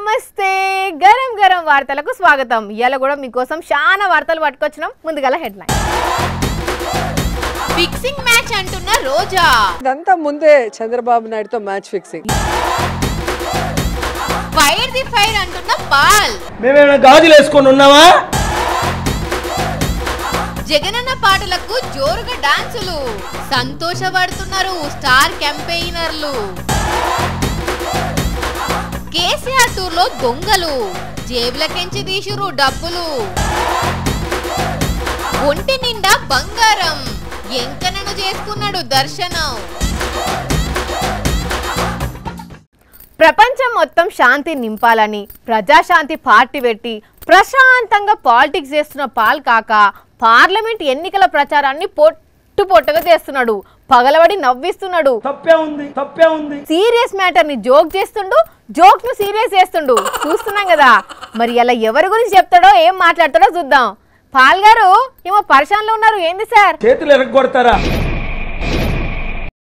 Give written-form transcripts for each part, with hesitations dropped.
నమస్తే గరం గరం వార్తలకు స్వాగతం. ఇయాల కూడా మీకోసం చాలా వార్తలు పట్టుకొచ్చినాం. ముందుగల హెడ్లైన్. ఫిక్సింగ్ మ్యాచ్ అంటున్న రోజా. ఇదంతా ముందే చంద్రబాబు నాయుడుతో match fixing. Fire the fire అంటున్న పాల్. మేమేమైనా గాజులు వేసుకొని ఉన్నావా? జగనన్న పాటలకు జోరుగా డాన్సులు. సంతోషపడుతున్నారు స్టార్ క్యాంపెయినర్లు. కేసీఆర్ టూర్ లో దొంగలు జేబులకెంచి తీసిరు డబ్బులు. ఒంటి నిండా బంగారం ఎంకనను చేసుకున్నాడు దర్శనం. ప్రపంచం మొత్తం శాంతి నింపాలని ప్రజాశాంతి పార్టీ పెట్టి ప్రశాంతంగా పాలిటిక్స్ చేస్తున్న పాల్ కాక పార్లమెంట్ ఎన్నికల ప్రచారాన్ని పొట్టుగా చేస్తున్నాడు. పగలబడి నవ్విస్తున్నాడు. తప్పే ఉంది. సీరియస్ మ్యాటర్ ని జోక్ చేస్తుండు, జోక్స్ ను సీరియస్ చేస్తుండు. చూస్తున్నాం కదా. మరి అలా ఎవరి గురించి చెప్తాడో ఏం మాట్లాడతాడో చూద్దాం. పాల్ గారు ఏమో పరిశాన్లో ఉన్నారు. ఏంది సార్? చేతులు ఎరగొడతారా?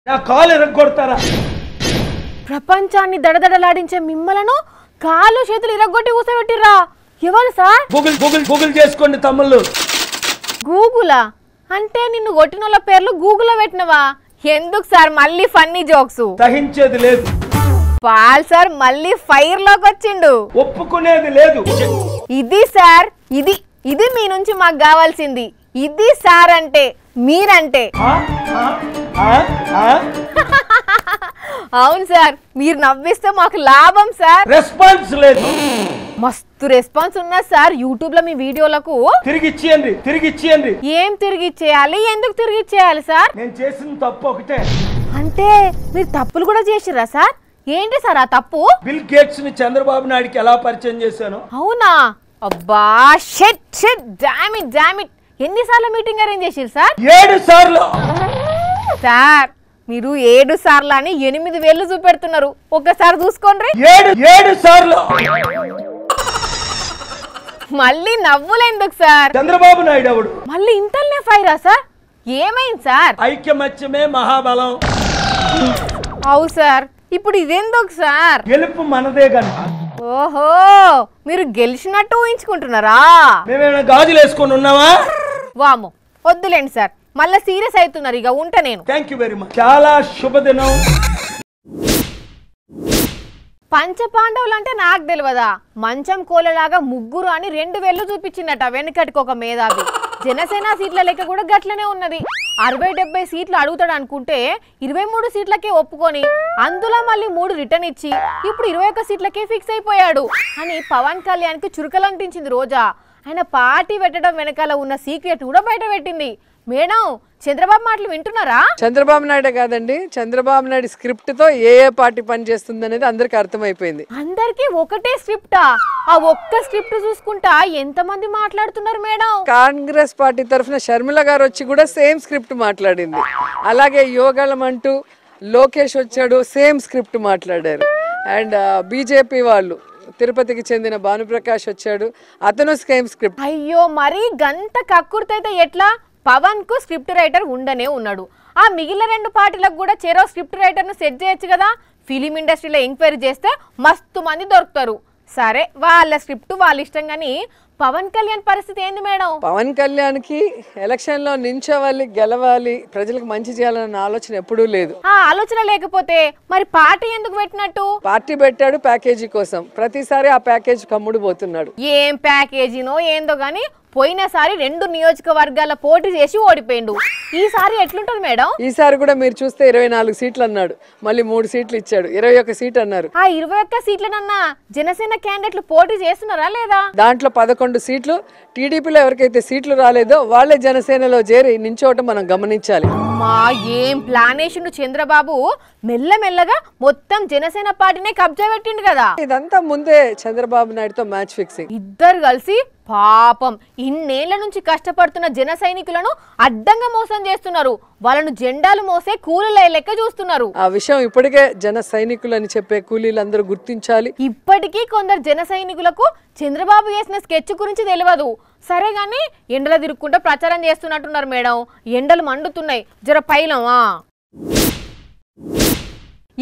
నా కాలు ఎరగొడతారా? ప్రపంచాన్ని దడదడలాడించే మిమ్మలను కాళ్ళు చేతులు ఇరగొట్టి కూసబెట్టిర్రా? ఎవరు సార్? గూగుల్ చేసుకోండి తమ్ముళ్ళు. గూగులా అంటే నిన్ను కొట్టినోళ్ళ పేర్లు గూగుల్లో పెట్టినవా? ఎందుకు సార్ మళ్ళీ ఫన్నీ జోక్స్? సహించేది లేదు. పాల్ సార్ మళ్ళీ ఫైర్ లోకి వచ్చిండు. ఒప్పుకునేది లేదు. ఇది సార్, ఇది మీ నుంచి మాకు కావాల్సింది. ఇది సార్ అంటే మీరంటే. అవును సార్, మీరు నవ్విస్తే మాకు లాభం సార్. రెస్పాన్స్ లేదు. మస్తు రెస్పాన్స్ ఉన్నా సార్ యూట్యూబ్ లో మీ వీడియోలకు. తిరిగి ఇచ్చేయండి. ఏం తిరిగి ఇచ్చేయాలి? ఎందుకు తిరిగి ఇచ్చేయాలి సార్? నేను చేసిన తప్పు ఒకటే. అంటే మీరు తప్పులు కూడా చేసిర్రా సార్? ఏంటి సార్ ఆ తప్పు? బిల్ గేట్స్ ని చంద్రబాబు నాయుడుకి ఎలా పరిచయం చేశాను? అవునా? అబ్బా షిట్ డామ్ ఇట్. ఎన్నిసార్లు మీటింగ్ అరేంజ్ చేసిర్రు సార్? 7 సార్లు. సార్ మీరు 7 సార్లు అని 8 వేలు చూపెడుతున్నారు. ఒక్కసారి చూసుకోండి. 7 సార్లు. మళ్ళీ నవ్వులు ఎందుకు సార్? చంద్రబాబు నాయుడు ఎవడు? మళ్ళీ ఇంతల్నే ఫైరా సార్? ఏమైంది సార్? ఐక్యమత్యమే మహాబలం. అవు సార్, ఇప్పుడు ఇదెందుకు సార్? గెలుపు మనదే గనుక. ఓహో, మీరు గెలిచినట్టు ఊహించుకుంటున్నారా? మేమేమైనా గాజులు వేసుకొని ఉన్నావా? వామో వద్దులేండి సార్, మళ్ళీ సీరియస్ అవుతున్నారు. ఇక ఉంటా నేను. Thank you very much. చాలా శుభదినం. పంచపాండవులు అంటే నాకు తెలియదా? మంచం కోలలాగా ముగ్గురు అని 2 వేలు చూపించిందట వెనకటికి ఒక మేధావి. జనసేన సీట్ల లెక్క కూడా గట్లనే ఉన్నది. 60-70 సీట్లు అడుగుతాడు అనుకుంటే 23 సీట్లకే ఒప్పుకొని అందులో మళ్ళీ 3 రిటర్న్ ఇచ్చి ఇప్పుడు 21 సీట్లకే ఫిక్స్ అయిపోయాడు అని పవన్ కళ్యాణ్కి చురుకలంటించింది రోజా. ఆయన పార్టీ పెట్టడం వెనకాల ఉన్న సీక్రెట్ కూడా బయట పెట్టింది. మేడం, చంద్రబాబు మాటలు వింటున్నారా? చంద్రబాబు నాయుడే కాదండి, చంద్రబాబు నాయుడు స్క్రిప్ట్ తో ఏ పార్టీ పని చేస్తుంది అనేది అందరికి అర్థమైపోయింది. అందరికి ఒకటే స్క్రిప్టా? ఆ ఒక్క స్క్రిప్ట్ చూసుకుంటా ఎంతమంది మాట్లాడుతున్నారు మేడం? కాంగ్రెస్ పార్టీ తరఫున షర్మిల గారు వచ్చి కూడా సేమ్ స్క్రిప్ట్ మాట్లాడింది. అలాగే యోగళం అంటూ లోకేష్ వచ్చాడు, సేమ్ స్క్రిప్ట్ మాట్లాడారు. అండ్ బీజేపీ వాళ్ళు తిరుపతికి చెందిన భానుప్రకాష్ వచ్చాడు, అతను సేమ్ స్క్రిప్ట్. అయ్యో, మరి గంత కక్కుర్తైతే ఎట్లా? పవన్ కు స్క్రిప్ట్ రైటర్ ఉండనే ఉన్నాడు. ఆ మిగిలిన 2 పార్టీలకు కూడా చెరో స్క్రిప్ట్ రైటర్ ను సెట్ చేయొచ్చు కదా. ఫిలిం ఇండస్ట్రీలో ఎంక్వైరీ చేస్తే మస్తు మంది దొరుకుతారు. సరే, వాళ్ళ స్క్రిప్ట్ వాళ్ళ ఇష్టం. కానీ పవన్ కళ్యాణ్ పరిస్థితి ఏంది మేడం? పవన్ కళ్యాణ్ కి ఎలక్షన్ లో నించోవాలి, గెలవాలి, ప్రజలకు మంచి చేయాలన్న ఆలోచన ఎప్పుడూ లేదు. ఆ ఆలోచన లేకపోతే మరి పార్టీ ఎందుకు పెట్టినట్టు? పార్టీ పెట్టాడు ప్యాకేజీ కోసం. ప్రతిసారి ఆ ప్యాకేజ్ కమ్ముడు పోతున్నాడు. ఏం ప్యాకేజీనో ఏందో గానీ పోయినసారి 2 నియోజకవర్గాల పోటీ చేసి ఓడిపోయిండు. ఈసారి ఎట్లుంటది మేడం? ఈసారి కూడా మీరు చూస్తే 24 సీట్లు అన్నాడు, మళ్ళీ 3 సీట్లు ఇచ్చాడు, 21 సీట్ అన్నారు. ఆ 21 సీట్లనన్నా జనసేన క్యాండిడేట్లు పోటీ చేస్తున్నారా లేదా? దాంట్లో 11 సీట్లు టీడీపీలో ఎవరికైతే సీట్లు రాలేదో వాళ్ళే జనసేనలో చేరి నించోవటం మనం గమనించాలి. మా ఏం ప్లాన్ వేసిండు చంద్రబాబు. మెల్లమెల్లగా మొత్తం జనసేన పార్టీనే కబ్జా పెట్టిండు కదా. ఇదంతా ముందే చంద్రబాబు నాయుడుతో మ్యాచ్ ఫిక్సింగ్. ఇద్దరు కలిసి పాపం ఇన్నేళ్ల నుంచి కష్టపడుతున్న జన సైనికులను అడ్డంగా మోసం చేస్తున్నారు. వాళ్ళను జెండాలు మోసే కూలీల లెక్క చూస్తున్నారు. ఆ విషయం ఇప్పటికే జన సైనికులు అని చెప్పే కూలీలందరూ గుర్తించాలి. ఇప్పటికీ కొందరు జన సైనికులకు చంద్రబాబు చేసిన స్కెచ్ గురించి తెలియదు. సరే గాని ఎండల తిరుక్కుంటూ ప్రచారం చేస్తున్నట్టున్నారు మేడం. ఎండలు మండుతున్నాయి, జర పైలమా.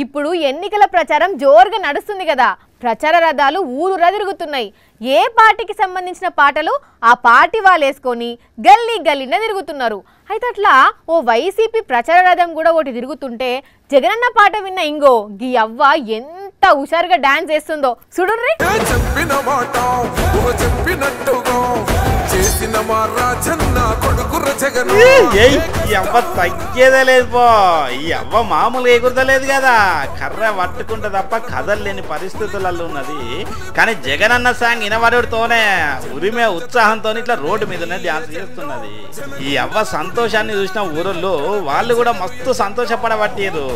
ఇప్పుడు ఎన్నికల ప్రచారం జోరుగా నడుస్తుంది కదా. ప్రచార రథాలు ఊరూరా తిరుగుతున్నాయి. ఏ పార్టీకి సంబంధించిన పాటలు ఆ పార్టీ వాళ్ళు వేసుకొని గల్లీ గల్లీన తిరుగుతున్నారు. అయితే అట్లా ఓ వైసీపీ ప్రచార రథం కూడా ఒకటి తిరుగుతుంటే జగనన్న పాట విన్న ఇంగో గీ అవ్వ ఎంత హుషారుగా డాన్స్ చేస్తుందో చూడుర్రి. ఈ అవ్వ తగ్గేదే లేదు పో. ఈ అవ్వ మామూలుగా ఎగురదలేదు కదా, కర్ర పట్టుకుంటే తప్ప కదలలేని పరిస్థితులలో ఉన్నది. కానీ జగనన్న సాంగ్ వినబడుతోనే ఉరిమే ఉత్సాహంతో ఇట్లా రోడ్డు మీదనే డాన్స్ చేస్తున్నది. ఈ అవ్వ సంతోషాన్ని చూసిన ఊరోళ్ళు వాళ్ళు కూడా మస్తు సంతోషపడబట్టారు.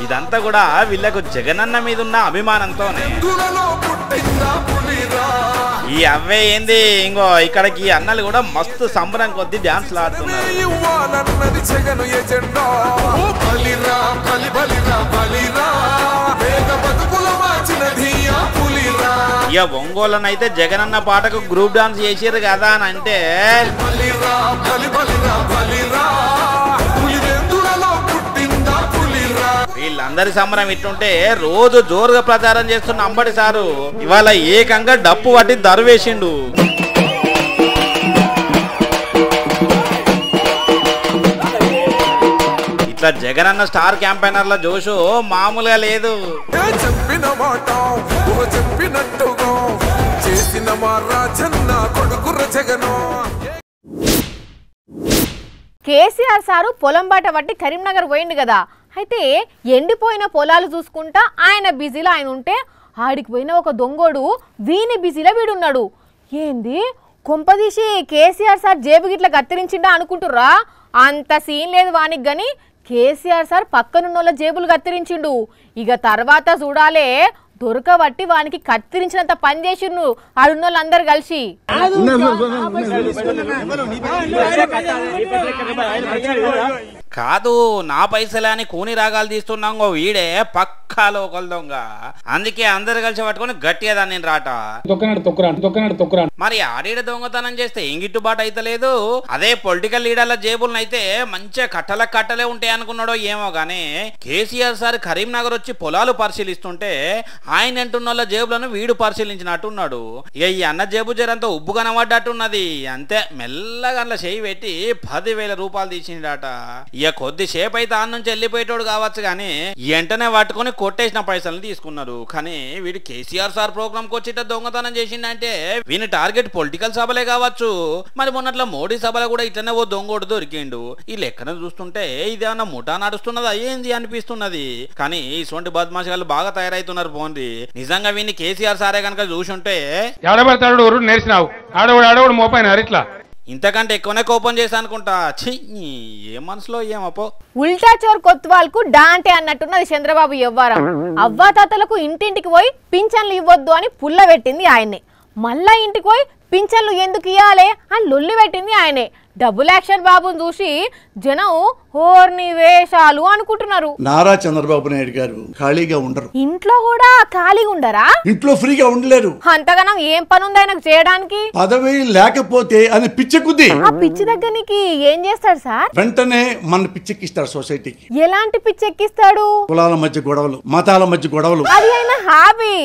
ఇదంతా కూడా వీళ్ళకు జగనన్న మీద ఉన్న అభిమానంతోనే. ఈ అవ్వే ఏంది ఇంకో ఇక్కడికి అన్నలు కూడా మస్తు సంబరం కొద్ది డాన్స్లు ఆడుతున్నారు. ఇక ఒంగోలునైతే జగనన్న పాటకు గ్రూప్ డాన్స్ చేసారు కదా అని అంటే వీళ్ళందరి సంబరం ఇట్టుంటే రోజు జోరుగా ప్రచారం చేస్తున్న అంబటి సారు ఇవాళ ఏకంగా డప్పు పట్టి దరువేసిండు. ఇట్లా జగనన్న స్టార్ క్యాంపెయినర్ల జోషు మామూలుగా లేదు. కేసీఆర్ సారు పొలం బాట పట్టి కరీంనగర్ పోయిండు కదా. అయితే ఎండిపోయిన పొలాలు చూసుకుంటా ఆయన బిజీలో ఆయన ఉంటే ఆడికి పోయిన ఒక దొంగోడు వీని బిజీలో వీడున్నాడు. ఏంది కొంపదీసి కేసీఆర్ సార్ జేబు గిట్ల కత్తిరించిండా అనుకుంటుర్రా? అంత సీన్ లేదు వానికి. గాని కేసీఆర్ సార్ పక్కనున్నోళ్ళ జేబులు కత్తిరించిండు. ఇక తర్వాత చూడాలే దొరకబట్టి వానికి కత్తిరించినంత పని చేసిండు ఆడున్నోళ్ళందరూ కలిసి. కాదు నా పైసలే అని కూని రాగాలు తీస్తున్నాంగో వీడే పక్కా లోకల్ దొంగ. అందుకే అందరు కలిసి పట్టుకొని గట్టిగా దాన్ని రాట. మరి ఆడేడ దొంగతనం చేస్తే ఏం గిట్టుబాటు అయితే లేదు. అదే పొలిటికల్ లీడర్ల జేబులను అయితే మంచిగా కట్టలే ఉంటాయి అనుకున్నాడో ఏమో గానీ కేసీఆర్ సార్ కరీంనగర్ వచ్చి పొలాలు పరిశీలిస్తుంటే ఆయన అంటున్న జేబులను వీడు పరిశీలించినట్టున్నాడు. ఇక ఈ అన్న జేబు జరంతా ఉబ్బు కనబడ్డట్టున్నది. అంతే మెల్లగా అందులో చేయి పెట్టి 10,000 రూపాయలు తీసిండట. ఇక కొద్దిసేపు అయితే ఆ నుంచి వెళ్ళిపోయేటోడు కావచ్చు కానీ వెంటనే పట్టుకొని కొట్టేసిన పైసలను తీసుకున్నారు. కానీ వీడు కేసీఆర్ సార్ ప్రోగ్రామ్ కి వచ్చి దొంగతనం చేసిండంటే వీని టార్గెట్ పొలిటికల్ సభలే కావచ్చు. మరి మొన్నట్ల మోడీ సభలో కూడా ఇట్లనే ఓ దొంగోడు దొరికిండు. ఈ లెక్కన చూస్తుంటే ఇదేమన్నా ముఠా నడుస్తున్నదా ఏంది అనిపిస్తున్నది. కానీ ఇటువంటి బద్మాషాలు బాగా తయారైతున్నారు. పోండి నిజంగా వీని కేసీఆర్ సారే కనుక చూసుంటే ఇంతకంటే ఎక్కువనే కోపం చేశా అనుకుంటా. ఏ మనసులో ఏమపో. ఉల్టా చోర్ కొత్వాల్కు డాంటే అన్నట్టున్నది చంద్రబాబు వ్యవహారం. అవ్వాతాతలకు ఇంటింటికి పోయి పింఛన్లు ఇవ్వద్దు అని పుల్ల పెట్టింది ఆయనే. మళ్ళా ఇంటికి పోయి పింఛన్లు ఎందుకు ఇవ్వాలి అని లొల్లి పెట్టింది ఆయనే. డబుల్ యాక్షన్ బాబుని చూసి జనం హోర్ని వేషాలు అనుకుంటున్నారు. నారా చంద్రబాబు నాయుడు గారు ఖాళీగా ఉండరు. ఇంట్లో కూడా ఖాళీగా ఉండరా? ఇంట్లో ఫ్రీగా ఉండలేరు. అంతగానం ఏం పని ఉంది ఆయనకు చేయడానికి? పదవి లేకపోతే అని పిచ్చెక్కుద్ది. ఆ పిచ్చి దగ్గరికి ఏం చేస్తాడు సార్? వెంటనే మన పిచ్చెక్కిస్తాడు సొసైటీకి. ఎలాంటి పిచ్చెక్కిస్తాడు? కులాల మధ్య గొడవలు, మతాల మధ్య గొడవలు. అది ఆయన హాబీ.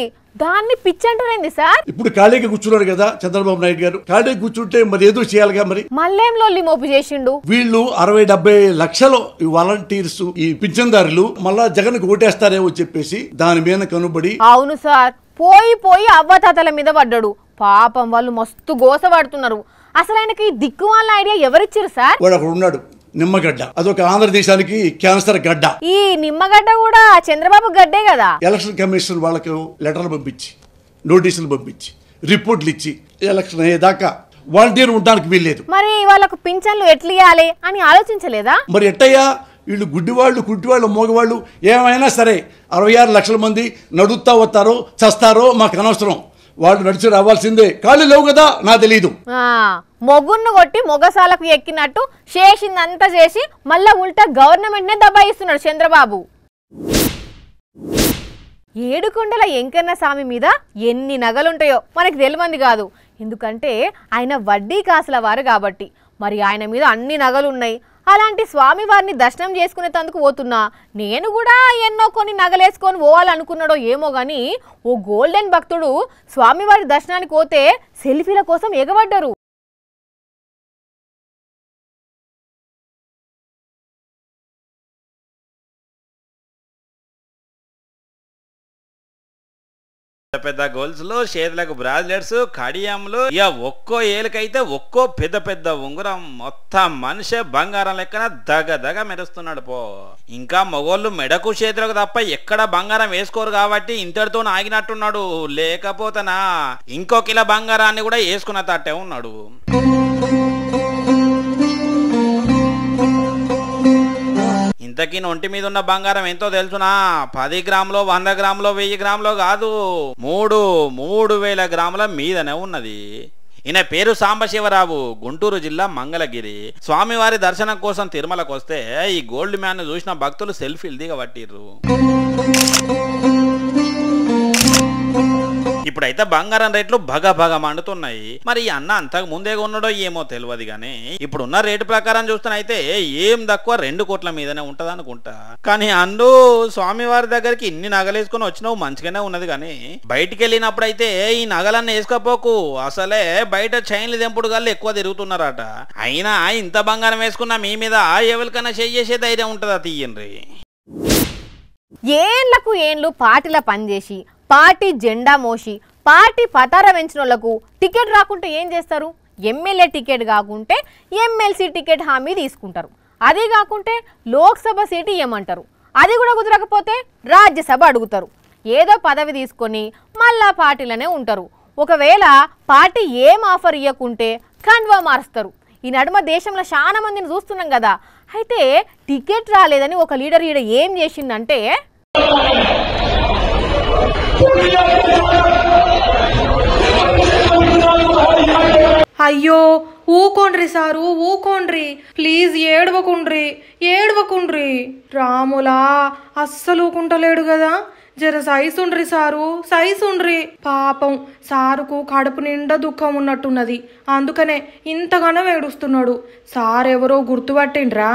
దాన్ని పిచ్చి అంటారేంది సార్? ఇప్పుడు ఖాళీగా కూర్చున్నారు కదా చంద్రబాబు నాయుడు గారు. ఖాళీగా కూర్చుంటే మరి ఏదో చేయాలిగా. మరి మళ్ళేం లొల్లి మోపు చేసిండు. వీళ్ళు 60-70 లక్షలు ఈ వాలంటీర్స్ ఈ పింఛన్దారులు మళ్ళా జగన్ కు ఓటేస్తారేమో చెప్పేసి దాని మీద కనుబడి. అవును సార్, పోయి అవ్వతాతల మీద పడ్డాడు. పాపం వాళ్ళు మస్తు గోస పడుతున్నారు. అసలు ఆయనకి దిక్కు వాళ్ళ ఐడియా ఎవరిచ్చారు సార్? వాడు అక్కడ ఉన్నాడు, నిమ్మగడ్డ. అదొక ఆంధ్రదేశానికి క్యాన్సర్ గడ్డ. ఈ నిమ్మగడ్డ కూడా చంద్రబాబు గడ్డే కదా. ఎలక్షన్ కమిషన్ వాళ్ళకు లెటర్లు పంపించి, నోటీసులు పంపించి, రిపోర్ట్లు ఇచ్చి ఎలక్షన్ అయ్యేదాకా వాలంటీర్ ఉండడానికి వీల్లేదు. మరి వాళ్ళకు పింఛన్లు ఎట్లా ఇవ్వాలి అని ఆలోచించలేదా? మరి ఎట్టయ్యా వీళ్ళు గుడ్డివాళ్ళు, కుంటివాళ్ళు, మోగవాళ్ళు ఏమైనా సరే 66 లక్షల మంది నడుస్తా వస్తారో చస్తారో మాకు అనవసరం. వాళ్ళు నడిచి రావాల్సిందే. ఖాళీ లేవు కదా నా తెలీదు. మొగున్ను కొట్టి మొగసాలకు ఎక్కినట్టు చేసిందంతా చేసి మళ్ళా ఉల్టా గవర్నమెంట్ నే దబాయిస్తున్నాడు చంద్రబాబు. ఏడుకొండల వెంకన్న స్వామి మీద ఎన్ని నగలుంటాయో మనకి తెలియంది కాదు. ఎందుకంటే ఆయన వడ్డీ కాసుల వారు కాబట్టి. మరి ఆయన మీద అన్ని నగలు ఉన్నాయి. అలాంటి స్వామివారిని దర్శనం చేసుకునేందుకు పోతున్నా నేను కూడా ఎన్నో కొన్ని నగలేసుకొని పోవాలనుకున్నాడో ఏమో గాని ఓ గోల్డెన్ భక్తుడు స్వామివారి దర్శనానికి పోతే సెల్ఫీల కోసం ఎగబడ్డారు. పెద్ద గోల్స్ లో చేతులకు బ్రాస్లెట్స్ కడియంలు ఇక ఒక్కో ఏలుకైతే ఒక్కో పెద్ద పెద్ద ఉంగరం మొత్తం మనిషి బంగారం లెక్కన దగ మెరుస్తున్నాడు పో. ఇంకా మగోళ్ళు మెడకు చేతులకు తప్ప ఎక్కడ బంగారం వేసుకోరు కాబట్టి ఇంతటితో ఆగినట్టున్నాడు. లేకపోతేనా ఇంకో కిలో బంగారాన్ని కూడా వేసుకున్న తట్టే ఉన్నాడు. ఇంతకీ ఒంటి మీద ఉన్న బంగారం ఎంతో తెలుసునా? 10 గ్రాములో 100 గ్రాములో 1000 గ్రాములో కాదు, 3,000 గ్రాముల మీదనే ఉన్నది. ఈయన పేరు సాంబశివరావు, గుంటూరు జిల్లా మంగళగిరి. స్వామివారి దర్శనం కోసం తిరుమలకు వస్తే ఈ గోల్డ్ మ్యాన్ చూసిన భక్తులు సెల్ఫీలు దిగబట్టిర్రు. ఇప్పుడైతే బంగారం రేట్లు భగ మండుతున్నాయి. మరి ఈ అన్న అంతకు ముందే ఉన్నాడో ఏమో తెలియదు కానీ ఇప్పుడున్న రేటు ప్రకారం చూస్తేనైతే ఏం తక్కువ 2 కోట్ల మీదనే ఉంటది అనుకుంటా. కానీ అన్ను స్వామివారి దగ్గరికి ఇన్ని నగలేసుకొని వచ్చినావు మంచిగానే ఉన్నది కానీ బయటికి వెళ్ళినప్పుడైతే ఈ నగలన్నీ వేసుకోపోకు. అసలే బయట చైన్లు దెంపుడు గల్లు ఎక్కువ తిరుగుతున్నారట. అయినా ఇంత బంగారం వేసుకున్నా మీ మీద ఎవరికైనా చేసే ధైర్యం ఉంటుందా? తీయండి. ఏండ్లకు ఏండ్లు పార్టీల పనిచేసి పార్టీ జెండా మోసి పార్టీ పతార వెంచిన వాళ్ళకు టికెట్ రాకుంటే ఏం చేస్తారు? ఎమ్మెల్యే టికెట్ కాకుంటే ఎమ్మెల్సీ టికెట్ హామీ తీసుకుంటారు. అది కాకుంటే లోక్సభ సీటు ఇవ్వమంటారు. అది కూడా కుదరకపోతే రాజ్యసభ అడుగుతారు. ఏదో పదవి తీసుకొని మళ్ళా పార్టీలనే ఉంటారు. ఒకవేళ పార్టీ ఏం ఆఫర్ ఇవ్వకుంటే కండువా మారుస్తారు. ఈ నడుమ దేశంలో చాలా మందిని చూస్తున్నాం కదా. అయితే టికెట్ రాలేదని ఒక లీడర్ ఈడ ఏం చేసిందంటే, అయ్యో ఊకోండ్రి సారు ఊకోండ్రి, ప్లీజ్ ఏడవకుండ్రి. రాములా అస్సలు ఊకుంటలేడు కదా, జర సైసుండ్రి సారు సైసుండ్రి. పాపం సారుకు కడుపు నిండా దుఃఖం ఉన్నట్టున్నది, అందుకనే ఇంతగానో ఏడుస్తున్నాడు. సార్ ఎవరో గుర్తుపట్టిండ్రా?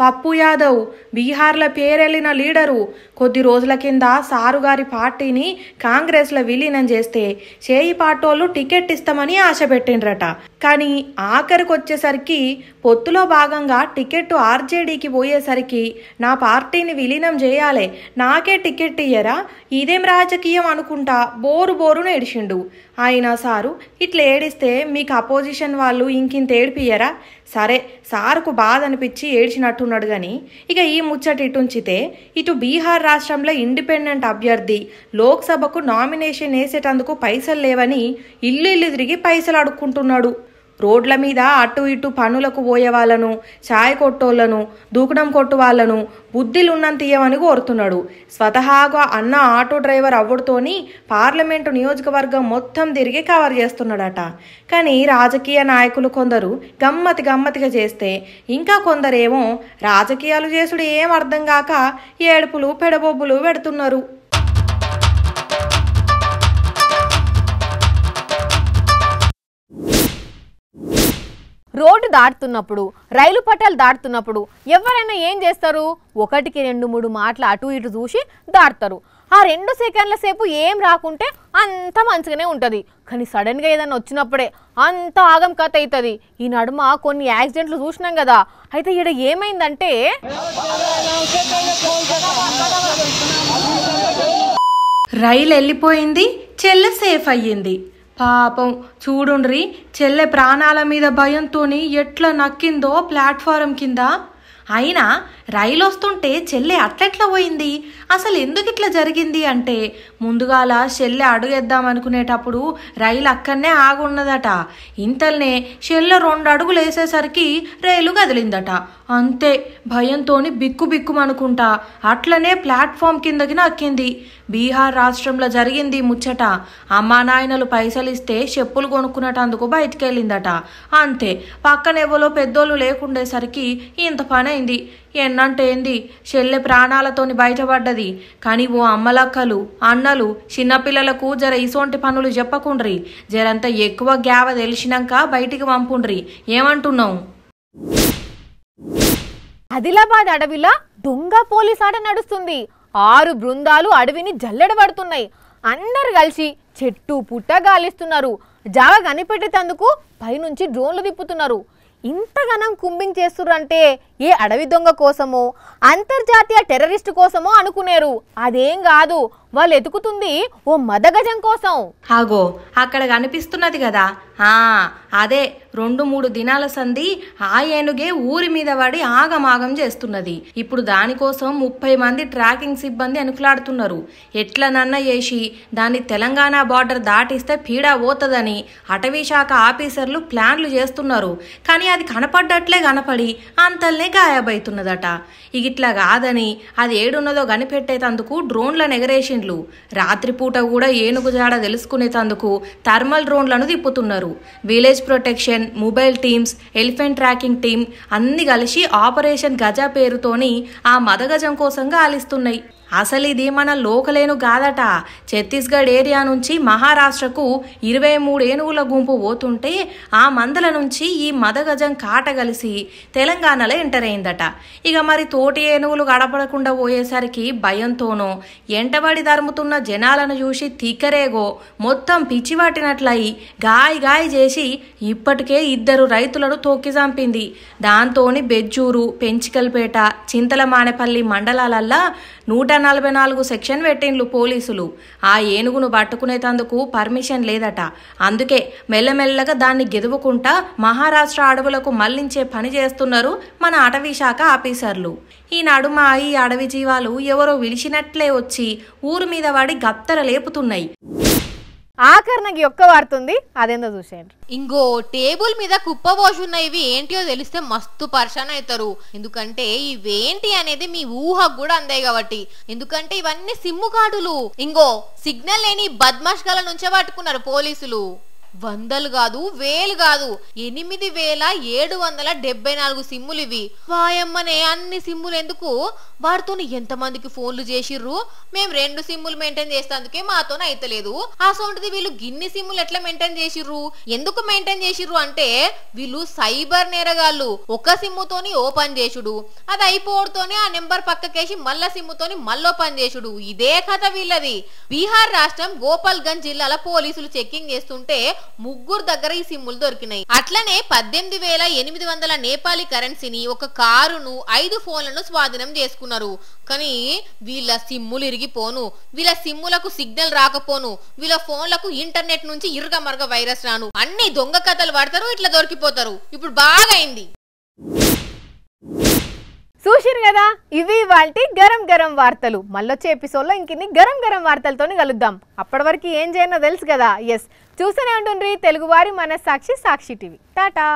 పప్పు యాదవ్, బీహార్లో పేరెళ్ళిన లీడరు. కొద్ది రోజుల కింద సారుగారి పార్టీని కాంగ్రెస్లో విలీనం చేస్తే చేయి పాటోళ్ళు టికెట్ ఇస్తామని ఆశ పెట్టిండ్రట. కానీ ఆఖరికి వచ్చేసరికి పొత్తులో భాగంగా టికెట్ ఆర్జేడీకి పోయేసరికి నా పార్టీని విలీనం చేయాలి, నాకే టికెట్ ఇయ్యరా, ఇదేం రాజకీయం అనుకుంటా బోరును ఏడిచిండు. అయినా సారు ఇట్లా ఏడిస్తే మీకు అపోజిషన్ వాళ్ళు ఇంకింత ఏడిపియ్యరా? సరే సారుకు బాధ అనిపించి ఏడ్చినట్టున్నాడు. కానీ ఇక ఈ ముచ్చట ఇటుంచితే ఇటు బీహార్ రాష్ట్రంలో ఇండిపెండెంట్ అభ్యర్థి లోక్సభకు నామినేషన్ వేసేటందుకు పైసలు లేవని ఇల్లు తిరిగి పైసలు అడుక్కుంటున్నాడు. రోడ్ల మీద అటు ఇటు పనులకు పోయే వాళ్ళను, ఛాయ్ కొట్టోళ్లను, దూకడం కొట్టు వాళ్ళను బుద్ధిలున్నంత ఇయ్యమని కోరుతున్నాడు. స్వతహాగా అన్న ఆటో డ్రైవర్ అవ్వడుతోని పార్లమెంటు నియోజకవర్గం మొత్తం తిరిగి కవర్ చేస్తున్నాడట. కానీ రాజకీయ నాయకులు కొందరు గమ్మతిగా చేస్తే ఇంకా కొందరేమో రాజకీయాలు చేసుడు ఏం అర్థం కాక ఏడుపులు పెడబొబ్బులు పెడుతున్నారు. రోడ్డు దాటుతున్నప్పుడు, రైలు పట్టాలు దాటుతున్నప్పుడు ఎవరైనా ఏం చేస్తారు? 1కి 2-3 మాటలు అటు ఇటు చూసి దాటుతారు. ఆ 2 సెకండ్ల సేపు ఏం రాకుంటే అంత మంచిగానే ఉంటుంది. కానీ సడన్గా ఏదైనా వచ్చినప్పుడే అంత ఆగం కథ అవుతుంది. ఈ నడుమ కొన్ని యాక్సిడెంట్లు చూసినాం కదా. అయితే ఇక్కడ ఏమైందంటే, రైలు వెళ్ళిపోయింది, చెల్లె సేఫ్ అయ్యింది. పాపం చూడుండ్రి, చెల్లె ప్రాణాల మీద భయంతోని ఎట్లా నక్కిందో ప్లాట్ఫారం కింద. అయినా రైలు వస్తుంటే చెల్లె అట్లెట్లా పోయింది? అసలు ఎందుకు ఇట్లా జరిగింది అంటే, ముందుగాల చెల్లె అడుగేద్దాం అనుకునేటప్పుడు రైలు అక్కడనే ఆగున్నదట. ఇంతల్నే చెల్లె 2 అడుగులు వేసేసరికి రైలు కదిలిందట. అంతే, భయంతోని బిక్కుమనుకుంటా అట్లనే ప్లాట్ఫామ్ కిందకి నక్కింది. బీహార్ రాష్ట్రంలో జరిగింది ముచ్చట. అమ్మా నాయనలు పైసలు ఇస్తే చెప్పులు కొనుక్కునేటందుకు బయటికి వెళ్ళిందట. అంతే, పక్కనెవలో పెద్దోళ్ళు లేకుండేసరికి ఇంత పని అయింది. ఎన్నంటే ఏంది, చెల్లె ప్రాణాలతోని బయటపడ్డది. కానీ ఓ అమ్మలక్కలు, అన్నలు చిన్నపిల్లలకు జర ఇసోంటి పనులు చెప్పకుండ్రి, జరంత ఎక్కువ గ్యావ తెలిసినాక బయటికి పంపుండ్రి. ఏమంటున్నావు? ఆదిలాబాద్ అడవిలో దొంగ పోలీస్ ఆట నడుస్తుంది. 6 బృందాలు అడవిని జల్లెడబడుతున్నాయి. అందరు కలిసి చెట్టు పుట్ట గాలిస్తున్నారు. జాగా కనిపెట్టేందుకు పైనుంచి డ్రోన్లు తిప్పుతున్నారు. ఇంతగానం కుంబింగ్ చేస్తుర్రంటే ఏ అడవి దొంగ కోసమో అంతర్జాతీయ టెర్రరిస్ట్ కోసమో అనుకునేరు. అదేం కాదు, వాళ్ళు ఎతుకుతుంది ఓ మదగజం కోసం. ఆగో అక్కడ కనిపిస్తున్నది కదా, అదే 2-3 దినాల సంధి ఆ ఏనుగే ఊరి మీద పడి ఆగమాగం చేస్తున్నది. ఇప్పుడు దానికోసం 30 మంది ట్రాకింగ్ సిబ్బంది అనుకులాడుతున్నారు. ఎట్లనన్నా చేసి దాన్ని తెలంగాణ బార్డర్ దాటిస్తే పీడా పోతుందని అటవీ శాఖ ఆఫీసర్లు ప్లాన్లు చేస్తున్నారు. కానీ అది కనపడ్డట్లే కనపడి అంతల్నే గాయబైతున్నదట. ఇగిట్లా కాదని అది ఏడున్నదో కనిపెట్టేటందుకు డ్రోన్లను ఎగరేసిండ్లు. రాత్రిపూట కూడా ఏనుగు జాడ తెలుసుకునేటందుకు థర్మల్ డ్రోన్లను తిప్పుతున్నారు. Village protection, mobile teams, elephant tracking team అన్ని కలిసి ఆపరేషన్ గజ పేరుతోని ఆ మదగజం కోసం గాలిస్తున్నాయి. అసలు ఇది మన లోకలేను కాదట. ఛత్తీస్గఢ్ ఏరియా నుంచి మహారాష్ట్రకు 23 ఏనుగుల గుంపు పోతుంటే ఆ మందల నుంచి ఈ మదగజం కాట కలిసి తెలంగాణలో ఎంటర్ అయిందట. ఇక మరి తోటి ఏనుగులు గడపడకుండా పోయేసరికి భయంతోనో ఎంటబడి ధర్ముతున్న జనాలను చూసి తిక్కరేగో మొత్తం పిచ్చివాటినట్లయి గాయ చేసి ఇప్పటికే 2 రైతులను తొక్కి చంపింది. దాంతోని బెజ్జూరు, పెంచికల్పేట, చింతలమానేపల్లి మండలాలల్లా 144 సెక్షన్ పెట్టిండ్లు పోలీసులు. ఆ ఏనుగును పట్టుకునేటందుకు పర్మిషన్ లేదట. అందుకే మెల్లమెల్లగా దాన్ని గెదువుకుంటా మహారాష్ట్ర అడవులకు మళ్లించే పని చేస్తున్నారు మన అటవీ శాఖ ఆఫీసర్లు. ఈ నడుమ ఈ అడవి జీవాలు ఎవరో విలిచినట్లే వచ్చి ఊరు మీద పడి గత్తర లేపుతున్నాయి. ఆఖరణకి ఒక్క వాడుతుంది, అదేందో చూసేయండి. ఇంకో టేబుల్ మీద కుప్ప పోషున్నాయి. ఇవి ఏంటియో తెలిస్తే మస్తు పర్షాన్ అవుతారు. ఎందుకంటే ఇవేంటి అనేది మీ ఊహకు కూడా అందాయి కాబట్టి. ఎందుకంటే ఇవన్నీ సిమ్ము కార్డులు. ఇంకో సిగ్నల్ లేని బద్మాష్ గల నుంచే పట్టుకున్నారు పోలీసులు. 100 కాదు 1000 కాదు 8774 సిమ్ములు ఇవి. వాయమ్మనే అన్ని సిమ్ములు ఎందుకు? వారితో ఎంతమందికి ఫోన్లు చేసిర్రు? మేము 2 సిమ్ములు మెయింటైన్ చేసేందుకే మాతో అయితలేదు. ఆ సొంటిది వీళ్ళు గిన్ని సిమ్ములు ఎట్లా మెయింటైన్ చేసిర్రు? ఎందుకు మెయింటైన్ చేసిర్రు అంటే వీళ్ళు సైబర్ నేరగాళ్ళు. ఒక సిమ్ముతోని ఓపెన్ చేసుడు, అది అయిపోవడంతోనే ఆ నెంబర్ పక్కకేసి మళ్ళా సిమ్ముతోని మళ్ళీ ఓపెన్ చేసుడు. ఇదే కథ వీళ్ళది. బీహార్ రాష్ట్రం గోపాల్గంజ్ జిల్లాల పోలీసులు చెక్కింగ్ చేస్తుంటే 3 దగ్గర ఈ సిమ్ములు దొరికినాయి. అట్లనే 18,800 నేపాలీ కరెన్సీని, ఒక కారును, 5 ఫోన్లను స్వాధీనం చేసుకున్నారు. కానీ వీళ్ళ సిమ్ములు ఇరిగిపోను, వీళ్ళ సిమ్ములకు సిగ్నల్ రాకపోను, వీళ్ళ ఫోన్లకు ఇంటర్నెట్ నుంచి ఇరుగమర్గ వైరస్ రాను. అన్ని దొంగ కథలు పడతారు, ఇట్లా దొరికిపోతారు. ఇప్పుడు బాగా అయింది. చూసిరు కదా, ఇవి వాటి గరం గరం వార్తలు. మళ్ళొచ్చే ఎపిసోడ్లో ఇంకిన్ని గరం గరం వార్తలతోని కలుద్దాం. అప్పటి వరకు ఏం చేయనో తెలుసు కదా. ఎస్, చూస్తూనే ఉంటుండ్రి తెలుగువారి మనస్సాక్షి, సాక్షి టీవీ. టాటా.